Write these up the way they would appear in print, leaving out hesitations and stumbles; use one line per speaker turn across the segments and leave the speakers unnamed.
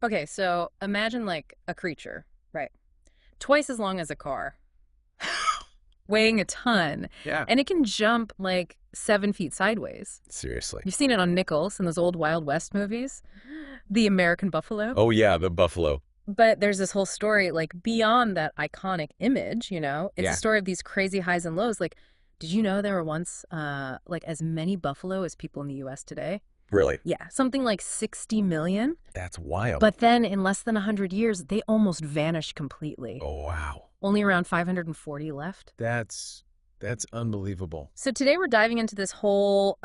Okay, so imagine like a creature, right? Twice as long as a car, weighing a ton,
Yeah.
and it can jump like 7 feet sideways.
Seriously.
You've seen it on Nichols in those old Wild West movies, the American buffalo.
Oh, yeah, the buffalo.
But there's this whole story, like beyond that iconic image, it's a
Yeah.
story of these crazy highs and lows. Like, did you know there were once like as many buffalo as people in the US today?
Really?
Yeah, something like 60 million.
That's wild.
But then in less than 100 years, they almost vanished completely.
Oh, wow.
Only around 540 left.
That's unbelievable.
So today we're diving into this whole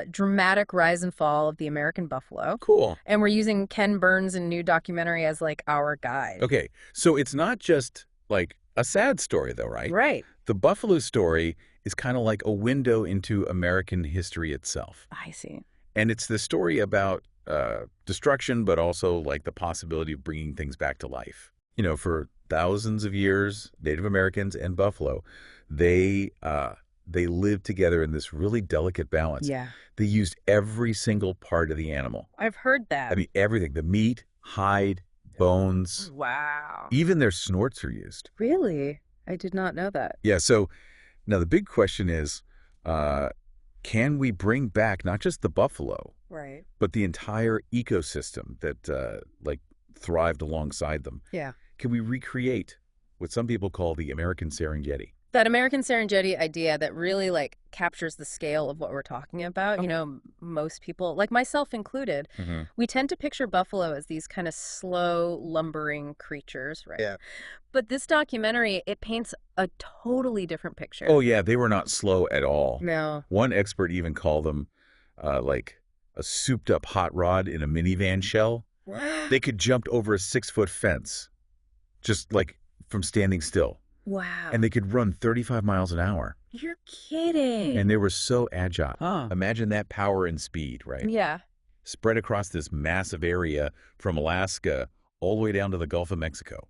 dramatic rise and fall of the American buffalo.
Cool.
And we're using Ken Burns' new documentary as like our guide.
Okay, so it's not just like a sad story, though, right?
Right.
The buffalo story is kind of like a window into American history itself.
I see.
And it's the story about destruction, but also like the possibility of bringing things back to life. You know, for thousands of years, Native Americans and buffalo, they lived together in this really delicate balance.
Yeah.
They used every single part of the animal.
I've heard that.
I mean, everything, the meat, hide, bones,
Wow.
even their snorts are used.
Really? I did not know that.
Yeah, so now the big question is, can we bring back not just the buffalo,
Right.
but the entire ecosystem that like thrived alongside them?
Yeah.
Can we recreate what some people call the American Serengeti?
That American Serengeti idea that really like captures the scale of what we're talking about. Most people, like myself included,
Mm-hmm.
we tend to picture buffalo as these kind of slow, lumbering creatures, right?
Yeah.
But this documentary, it paints a totally different picture.
Oh, yeah, they were not slow at all.
No.
One expert even called them like a souped-up hot rod in a minivan shell. They could jump over a 6-foot fence just like from standing still.
Wow.
And they could run 35 miles an hour.
You're kidding.
And they were so agile.
Huh.
Imagine that power and speed, right?
Yeah.
Spread across this massive area from Alaska all the way down to the Gulf of Mexico.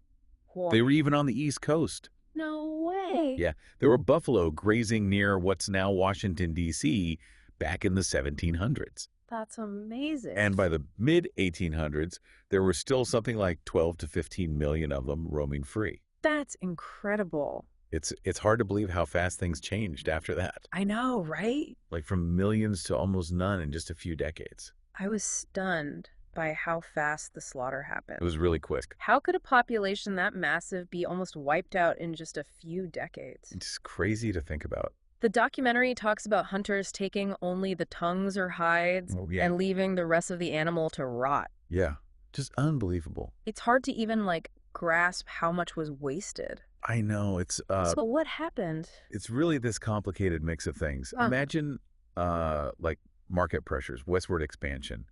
They were even on the East Coast.
No way.
Yeah, there were buffalo grazing near what's now Washington, D.C. back in the 1700s.
That's amazing.
And by the mid-1800s, there were still something like 12 to 15 million of them roaming free.
That's incredible.
It's hard to believe how fast things changed after that.
I know, right?
Like from millions to almost none in just a few decades.
I was stunned by how fast the slaughter happened.
It was really quick.
How could a population that massive be almost wiped out in just a few decades?
It's crazy to think about.
The documentary talks about hunters taking only the tongues or hides and leaving the rest of the animal to rot.
Yeah, just unbelievable.
It's hard to even grasp how much was wasted.
I know. It's
So what happened?
It's really this complicated mix of things. Imagine like market pressures, westward expansion,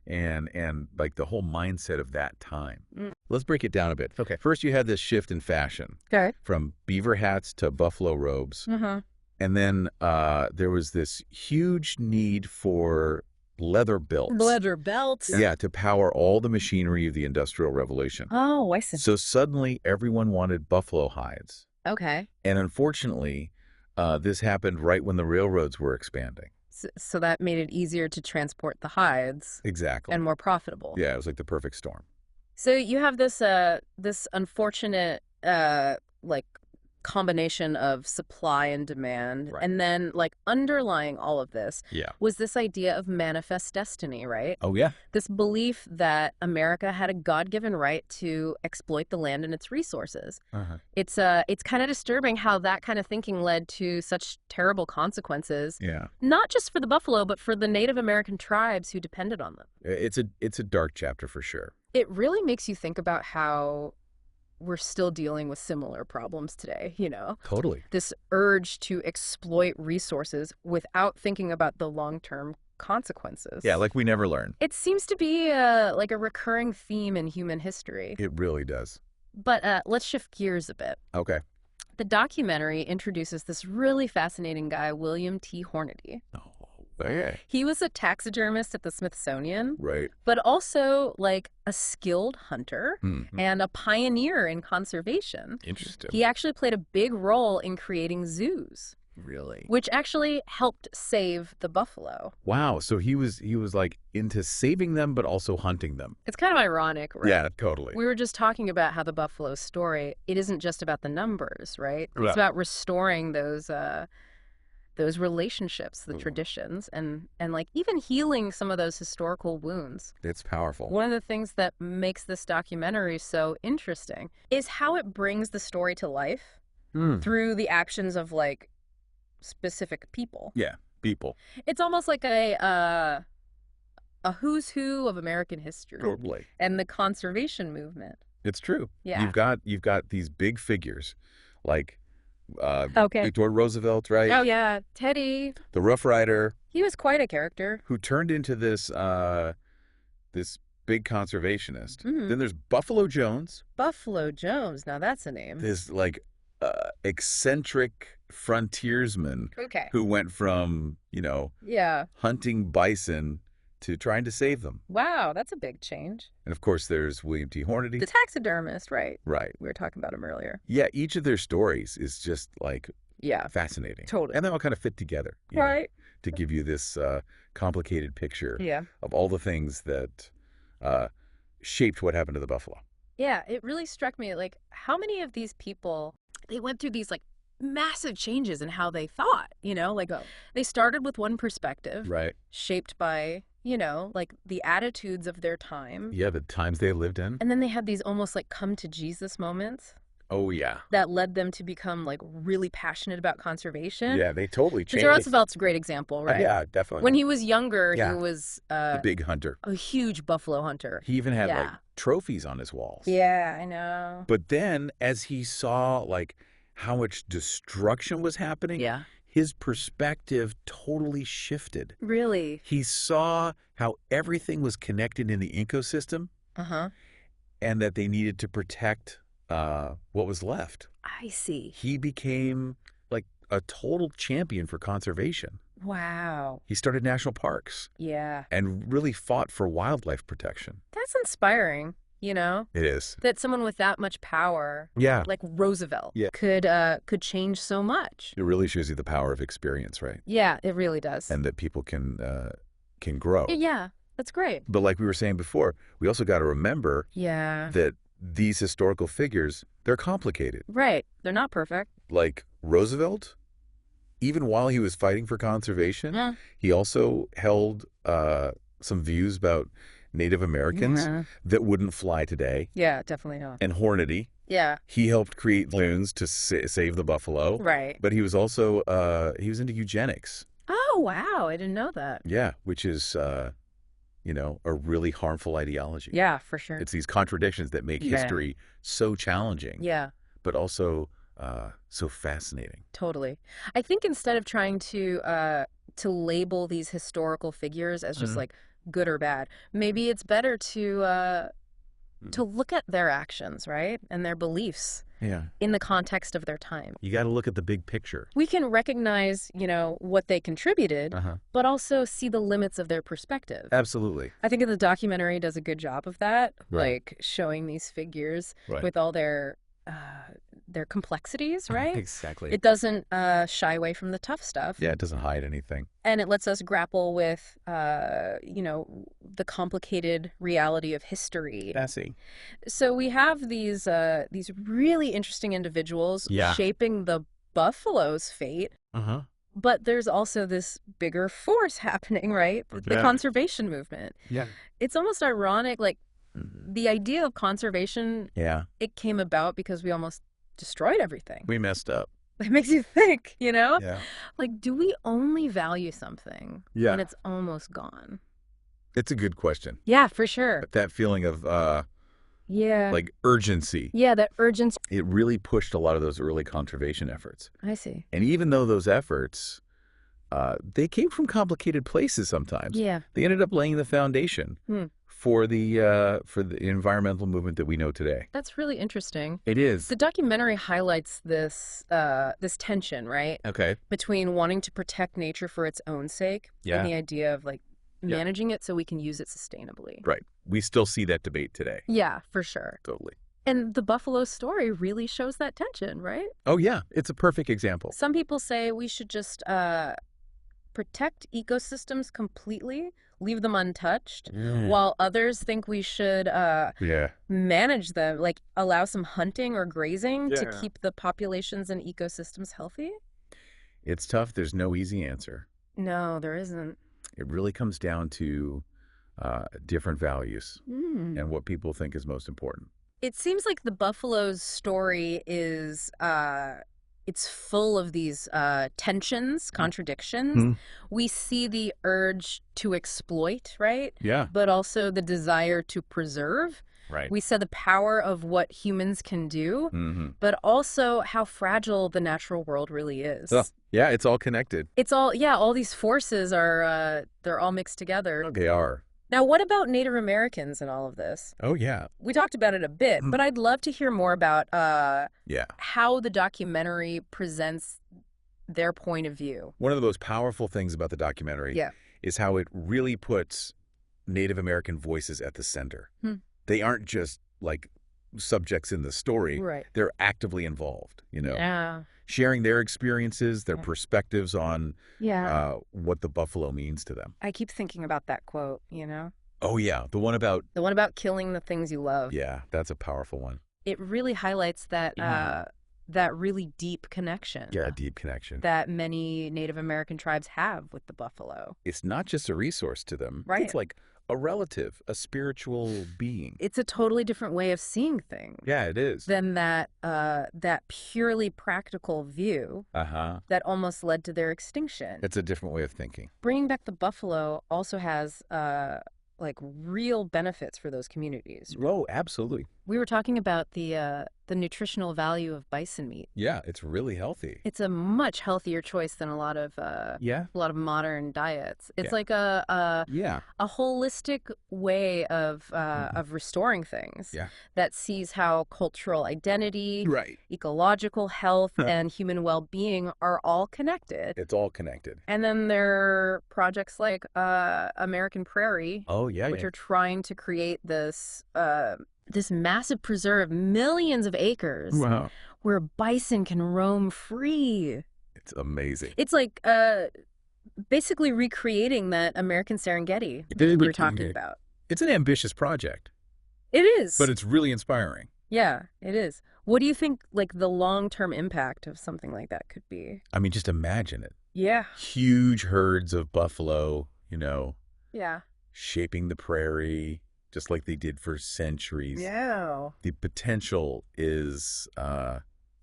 and like the whole mindset of that time. Let's break it down a bit. Okay. First, you had this shift in fashion.
Okay.
From beaver hats to buffalo robes.
Mm-hmm.
And then there was this huge need for leather belts.
Leather belts?
Yeah, to power all the machinery of the Industrial Revolution.
Oh, I see.
So suddenly everyone wanted buffalo hides.
Okay.
And unfortunately, this happened right when the railroads were expanding.
So that made it easier to transport the hides.
Exactly.
And more profitable.
Yeah, it was like the perfect storm.
So you have this unfortunate combination of supply and demand.
Right.
And then underlying all of this was this idea of manifest destiny, right?
Oh, yeah.
This belief that America had a God-given right to exploit the land and its resources. It's kind of disturbing how that kind of thinking led to such terrible consequences.
Yeah.
Not just for the buffalo, but for the Native American tribes who depended on them.
It's a dark chapter for sure.
It really makes you think about how we're still dealing with similar problems today,
Totally.
This urge to exploit resources without thinking about the long-term consequences.
Yeah, like we never learn.
It seems to be a recurring theme in human history.
It really does.
But let's shift gears a bit.
Okay.
The documentary introduces this really fascinating guy, William T. Hornady.
Oh, yeah.
He was a taxidermist at the Smithsonian,
Right.
but also a skilled hunter
Mm-hmm.
and a pioneer in conservation.
Interesting.
He actually played a big role in creating zoos.
Really?
which actually helped save the buffalo.
Wow. So he was like into saving them, but also hunting them.
It's kind of ironic, right?
Yeah, totally.
We were just talking about how the buffalo story, it isn't just about the numbers, right?
Yeah.
It's about restoring those relationships, the traditions, and like even healing some of those historical wounds.
It's powerful.
One of the things that makes this documentary so interesting is how it brings the story to life through the actions of like specific people.
Yeah, people.
It's almost like a who's who of American history.
Totally.
And the conservation movement.
It's true.
Yeah.
You've got these big figures like
Okay.
Victor Roosevelt, right?
Oh yeah, Teddy.
The Rough Rider.
He was quite a character.
Who turned into this this big conservationist.
Mm-hmm.
Then there's Buffalo Jones.
Buffalo Jones. Now that's a name.
This like eccentric frontiersman who went from, hunting bison to trying to save them.
Wow, that's a big change.
And of course, there's William T. Hornady.
The taxidermist, right?
Right.
We were talking about him earlier.
Yeah, each of their stories is just like fascinating.
Totally.
And they all kind of fit together.
Right.
To give you this complicated picture of all the things that shaped what happened to the buffalo.
Yeah, it really struck me, like, how many of these people, they went through these, like, massive changes in how they thought, they started with one perspective.
Right.
Shaped by, like, the attitudes of their time.
Yeah, the times they lived in.
And then they had these almost, like, come to Jesus moments.
Oh, yeah.
That led them to become, like, really passionate about conservation.
Yeah, they totally changed.
Victor Roosevelt's a great example, right?
Yeah, definitely.
When he was younger, he was
a big hunter.
A huge buffalo hunter.
He even had, like, trophies on his walls.
Yeah, I know.
But then, as he saw, like, how much destruction was happening, his perspective totally shifted.
Really?
He saw how everything was connected in the ecosystem and that they needed to protect what was left.
I see.
He became like a total champion for conservation.
Wow.
He started national parks.
Yeah.
And really fought for wildlife protection.
That's inspiring, It
is.
That someone with that much power, like Roosevelt, could change so much.
It really shows you the power of experience, right?
Yeah, it really does.
And that people can grow.
Yeah, that's great.
But like we were saying before, we also got to remember that these historical figures, they're complicated.
Right. They're not perfect.
Like Roosevelt, even while he was fighting for conservation, he also held some views about Native Americans that wouldn't fly today.
Yeah, definitely not.
And Hornady.
Yeah.
He helped create loons to save the buffalo.
Right.
But he was also, he was into eugenics.
Oh, wow. I didn't know that.
Yeah, which is, a really harmful ideology.
Yeah, for sure.
It's these contradictions that make history so challenging.
Yeah.
But also so fascinating.
Totally. I think instead of trying to label these historical figures as just like good or bad, maybe it's better to look at their actions, right? And their beliefs.
Yeah.
In the context of their time.
You got to look at the big picture.
We can recognize, what they contributed, but also see the limits of their perspective.
Absolutely.
I think the documentary does a good job of that, like showing these figures with all their complexities, right?
Exactly.
It doesn't shy away from the tough stuff.
Yeah, it doesn't hide anything.
And it lets us grapple with, the complicated reality of history.
Messy.
So we have these really interesting individuals shaping the buffalo's fate. But there's also this bigger force happening, right? The conservation movement.
Yeah.
It's almost ironic, like the idea of conservation, it came about because we almost destroyed everything.
We messed up.
It makes you think,
Yeah.
Like, do we only value something when it's almost gone?
It's a good question.
Yeah, for sure.
But that feeling of like urgency.
Yeah, that urgency.
It really pushed a lot of those early conservation efforts.
I see.
And even though those efforts, they came from complicated places sometimes.
Yeah.
They ended up laying the foundation for the environmental movement that we know today.
That's really interesting.
It is.
The documentary highlights this tension, right?
Okay.
Between wanting to protect nature for its own sake and the idea of like managing it so we can use it sustainably.
Right. We still see that debate today.
Yeah, for sure.
Totally.
And the buffalo story really shows that tension, right?
Oh, yeah, it's a perfect example.
Some people say we should just protect ecosystems completely, leave them untouched, while others think we should
Yeah.
manage them, like allow some hunting or grazing to
Yeah.
keep the populations and ecosystems healthy.
It's tough. There's no easy answer.
No, there isn't.
It really comes down to different values
Mm.
and what people think is most important.
It seems like the buffalo's story is it's full of these tensions, contradictions.
Hmm.
We see the urge to exploit, right?
Yeah.
But also the desire to preserve.
Right.
We saw the power of what humans can do,
Mm-hmm.
but also how fragile the natural world really is.
Oh, yeah, it's all connected.
It's all, yeah, all these forces are, they're all mixed together.
They are.
Now, what about Native Americans in all of this?
Oh, yeah.
We talked about it a bit, but I'd love to hear more about
Yeah.
how the documentary presents their point of view.
One of the most powerful things about the documentary
Yeah.
is how it really puts Native American voices at the center. They aren't just like subjects in the story.
Right.
They're actively involved,
Yeah.
sharing their experiences, their
Yeah.
perspectives on
Yeah.
what the buffalo means to them.
I keep thinking about that quote, you know?
Oh, yeah. The one about,
The one about killing the things you love.
yeah, that's a powerful one.
It really highlights that that really deep connection
Yeah, a deep connection.
that many Native American tribes have with the buffalo.
It's not just a resource to them.
Right.
It's like a relative, a spiritual being.
It's a totally different way of seeing things
Yeah, it is.
than that purely practical view
Uh-huh.
that almost led to their extinction.
It's a different way of thinking.
Bringing back the buffalo also has like real benefits for those communities.
Oh, absolutely.
We were talking about the nutritional value of bison meat.
Yeah, it's really healthy.
It's a much healthier choice than a lot of
Yeah.
modern diets. It's
Yeah.
like a
Yeah.
holistic way of restoring things
Yeah.
that sees how cultural identity,
Right.
ecological health, and human well-being are all connected.
It's all connected.
And then there are projects like American Prairie,
Oh, yeah.
which
Yeah.
are trying to create this massive preserve, millions of acres,
Wow.
where bison can roam free.
It's amazing.
It's like basically recreating that American Serengeti we were talking about.
It's an ambitious project,
It is.
but it's really inspiring.
Yeah, it is. What do you think, like, the long-term impact of something like that could be?
I mean, just imagine it.
Yeah.
Huge herds of buffalo,
Yeah.
shaping the prairie, just like they did for centuries.
Yeah.
The potential is,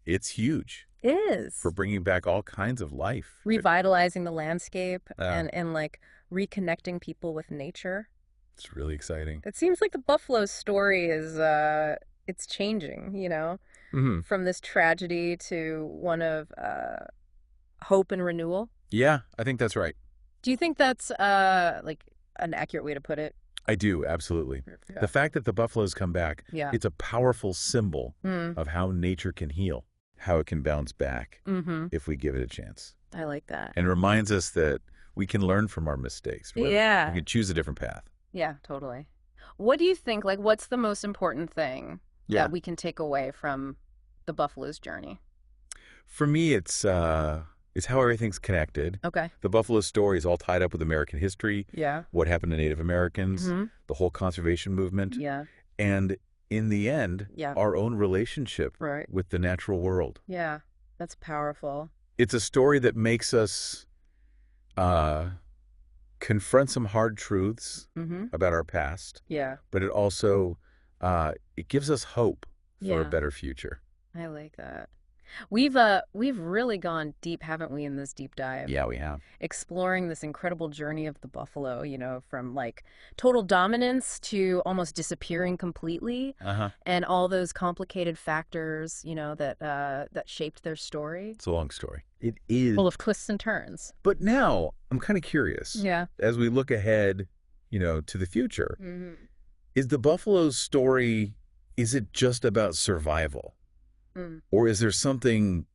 it's huge
It is.
for bringing back all kinds of life.
Revitalizing the landscape
Yeah.
and like reconnecting people with nature.
It's really exciting.
It seems like the buffalo story is it's changing,
Mm-hmm.
from this tragedy to one of hope and renewal.
Yeah, I think that's right.
Do you think that's like an accurate way to put it?
I do, absolutely.
Yeah.
The fact that the buffaloes come back,
Yeah.
it's a powerful symbol
Mm.
of how nature can heal, how it can bounce back
Mm-hmm.
if we give it a chance.
I like that.
And reminds us that we can learn from our mistakes.
Yeah.
We can choose a different path.
Yeah, totally. What do you think, like, what's the most important thing that we can take away from the buffalo's journey?
For me, it's how everything's connected.
Okay.
The buffalo story is all tied up with American history,
Yeah.
what happened to Native Americans,
Mhm.
the whole conservation movement,
Yeah.
and in the end,
Yeah.
our own relationship
Right.
with the natural world.
Yeah. That's powerful.
It's a story that makes us confront some hard truths
Mm-hmm.
about our past,
Yeah.
but it also it gives us hope for
Yeah.
a better future.
I like that. We've really gone deep, haven't we, in this deep dive?
Yeah, we have.
Exploring this incredible journey of the buffalo, from like total dominance to almost disappearing completely,
Uh-huh.
and all those complicated factors, that shaped their story.
It's a long story. It is.
Full of twists and turns.
But now I'm kind of curious.
Yeah.
As we look ahead, to the future,
Mm-hmm.
is the buffalo's story, is it just about survival?
Mm.
Or is there something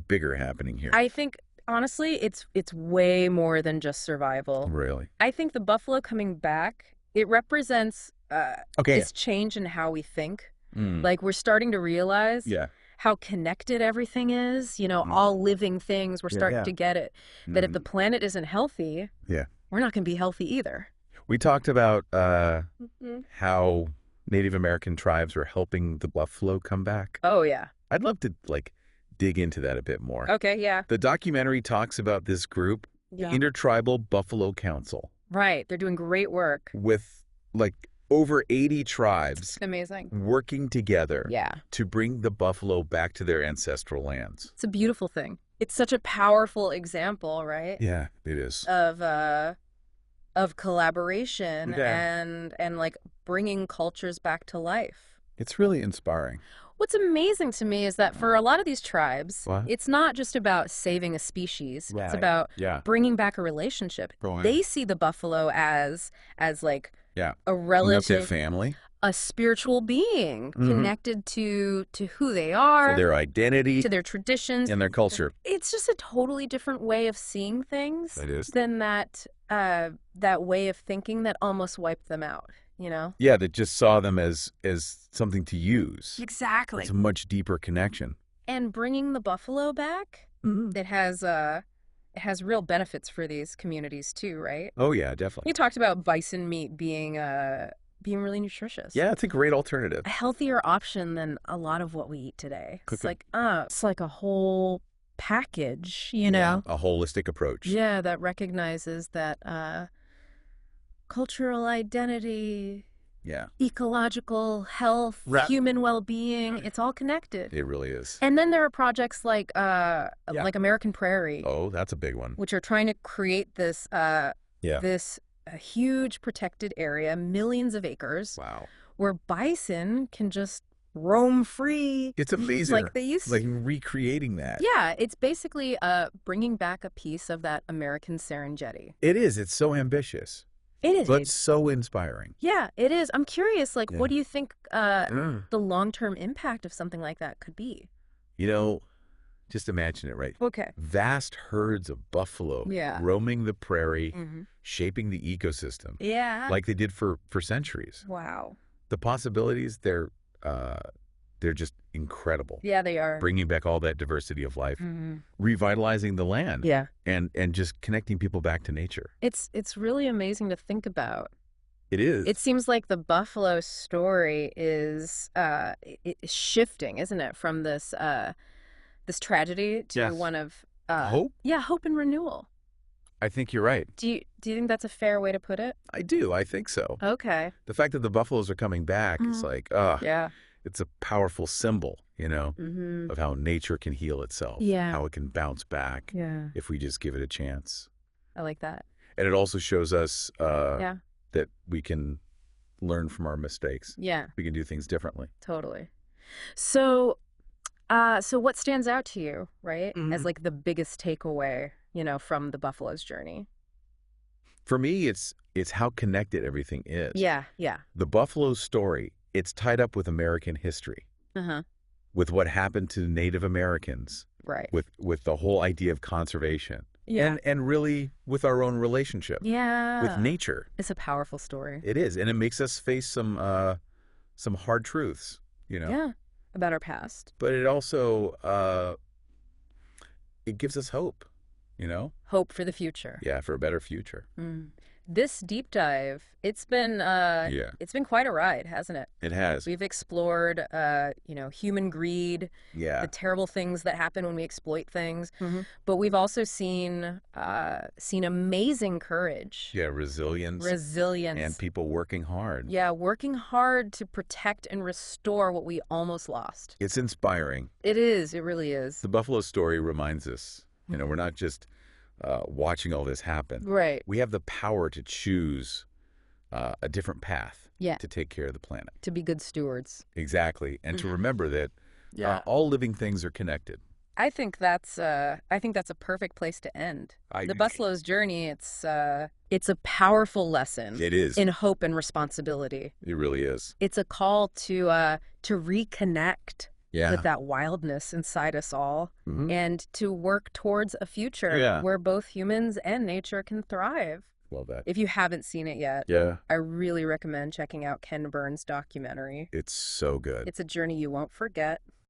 bigger happening here?
I think honestly, it's way more than just survival.
Really?
I think the buffalo coming back, it represents
Okay.
this change in how we think,
Mm.
Like, we're starting to realize
Yeah.
how connected everything is. You know, all living things, we're starting to get it. That if the planet isn't healthy, we're not going to be healthy either.
We talked about how Native American tribes were helping the buffalo come back.
Oh, yeah.
I'd love to, like, dig into that a bit more.
Okay, yeah.
The documentary talks about this group, the Intertribal Buffalo Council.
Right. They're doing great work.
With, like, over 80 tribes
Amazing.
working together
Yeah.
to bring the buffalo back to their ancestral lands.
It's a beautiful thing. It's such a powerful example, right?
Yeah, it is.
Of collaboration and like bringing cultures back to life.
It's really inspiring.
What's amazing to me is that for a lot of these tribes, it's not just about saving a species. It's about bringing back a relationship. They see the buffalo as like a relative,
family,
a spiritual being connected to who they are,
to their identity,
to their traditions,
and their culture.
It's just a totally different way of seeing things than that way of thinking that almost wiped them out. You know? Yeah,
that just saw them as something to use.
Exactly.
It's a much deeper connection.
And bringing the buffalo back, it has real benefits for these communities too, right?
Oh yeah, definitely.
You talked about bison meat being really nutritious.
Yeah, it's a great alternative.
A healthier option than a lot of what we eat today. It's like a whole package, you know?
A holistic approach.
Yeah, that recognizes that cultural identity, ecological health, human well-being, it's all connected.
It really is.
And then there are projects like American Prairie.
Oh, that's a big one.
Which are trying to create this this huge protected area, millions of acres.
Wow.
Where bison can just roam free.
It's amazing.
Like they used to.
Like recreating that.
Yeah, it's basically bringing back a piece of that American Serengeti.
It is. It's so ambitious.
It is.
But so inspiring.
Yeah, it is. I'm curious, like, what do you think the long-term impact of something like that could be?
You know, just imagine it, right?
Okay.
Vast herds of buffalo roaming the prairie, shaping the ecosystem.
Yeah.
Like they did for centuries.
Wow.
The possibilities, they're just incredible.
Yeah, they are.
Bringing back all that diversity of life, revitalizing the land, and just connecting people back to nature.
It's really amazing to think about.
It is.
It seems like the buffalo story is shifting, isn't it, from this tragedy to one of
hope.
Yeah, hope and renewal.
I think you're right.
Do you think that's a fair way to put it?
I do. I think so.
Okay.
The fact that the buffaloes are coming back is like, it's a powerful symbol, you know, of how nature can heal itself.
Yeah.
How it can bounce back if we just give it a chance.
I like that.
And it also shows us that we can learn from our mistakes.
Yeah.
We can do things differently.
Totally. So what stands out to you, right, as like the biggest takeaway, you know, from the buffalo's journey?
For me, it's how connected everything is.
Yeah, yeah.
The buffalo story, it's tied up with American history, with what happened to Native Americans,
right?
With the whole idea of conservation, and really with our own relationship, with nature.
It's a powerful story.
It is, and it makes us face some hard truths, you know.
Yeah, about our past.
But it also it gives us hope, you know.
Hope for the future.
Yeah, for a better future.
This deep dive, it's been quite a ride, hasn't it?
It has.
We've explored, human greed, the terrible things that happen when we exploit things, but we've also seen amazing courage.
Yeah, resilience, and people working hard.
Yeah, working hard to protect and restore what we almost lost.
It's inspiring.
It is. It really is.
The buffalo story reminds us, you know, we're not just watching all this happen.
Right.
We have the power to choose a different path to take care of the planet.
To be good stewards.
Exactly. And to remember that all living things are connected.
I think that's a perfect place to end. The buffalo's journey, it's a powerful lesson.
It is.
In hope and responsibility.
It really is.
It's a call to reconnect with that wildness inside us all, and to work towards a future where both humans and nature can thrive.
Love that.
If you haven't seen it yet,
Yeah,
I really recommend checking out Ken Burns' documentary.
it's so good.
It's a journey you won't forget.